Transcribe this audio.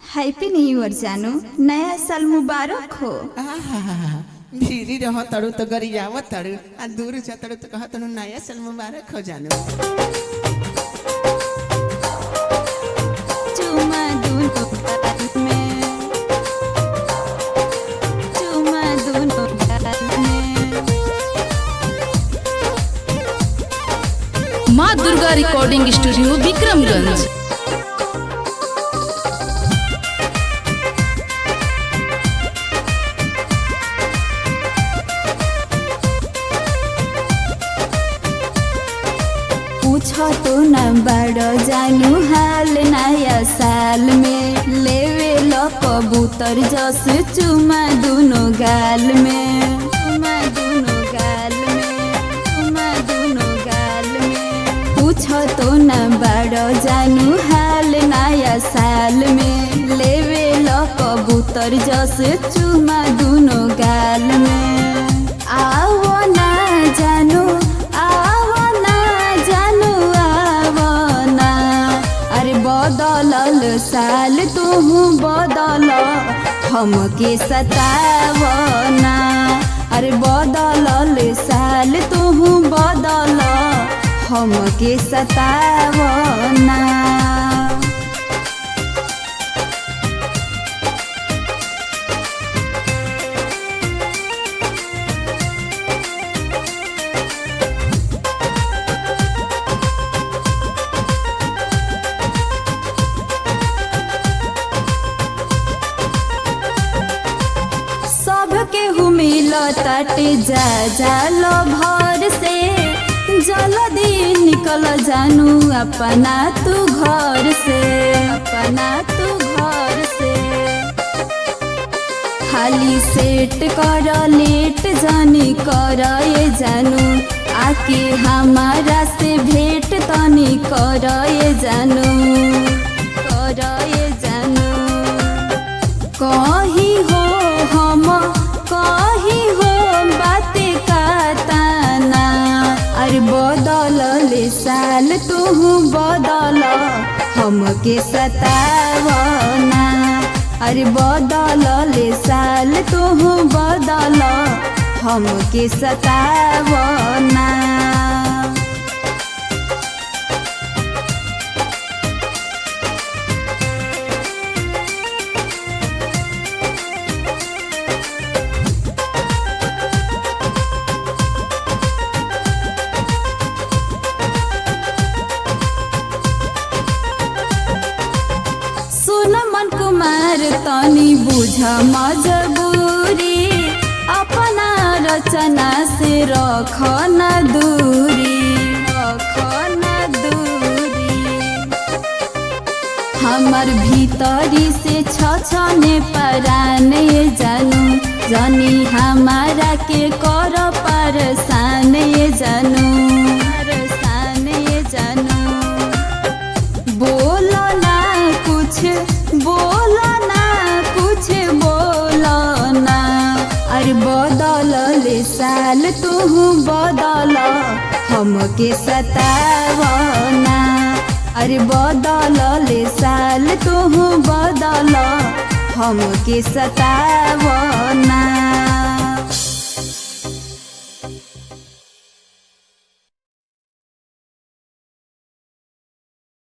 Happy new year जानू, नया साल मुबारक हो। भीरी रह तड़ू तो गरियाव तड़ू आ दूर जा तड़ू तो कह तड़ू नया साल मुबारक हो जानू। चुमा दूनो गाल में, चुमा दूनो गाल में। माँ दुर्गा रिकॉर्डिंग स्टूडियो विक्रमगंज। पूछो तो न बड़ो जानू हाल नया साल में, लेवे लो कबूतर जस चुमा दूनो गाल में, चुमा दूनो गाल में, चुमा दूनो गाल में। पूछो तो न बड़ो जानू हाल नया साल में, लेवे लो कबूतर जस चुमा दूनो गाल में। आओ ना जानू, आओ ना जानू, आओ ना। अरे बदलल साल तुहू बदल, हमके सताव ना। अरे बदलल साल तुहू बदल, हमके सताव ना। केहू मिल तट जा जालो भर से, जल्दी निकल जानू अपना तू घर से, अपना तू घर से। खाली सेट कर लेट जानी कर ये जानू, आके हमारा से भेंट तनी कर ये जानू, कर ये जानू। कही हो हम कही हो बात का ताना, अरे बदलल साल तुहू बदल, हमके सताव ना। अरे बदलल साल तुहू बदल, हमके सताव ना। मन कुमार तनी बुझ मजबूरी, अपना रचना से रख न दूरी, रख न दूरी। हमर भीतरी से छछने परान ये जानू, जानी हमारा के कर परेशान ये जानू, परेशान ये जानू। बोलो ना कुछ, बोलो ना कुछ, बोलो ना। अरे बदलल साल तुहू बदल, हमके सताव ना। अरे बदलल साल तुहू बदल, हमके सताव ना।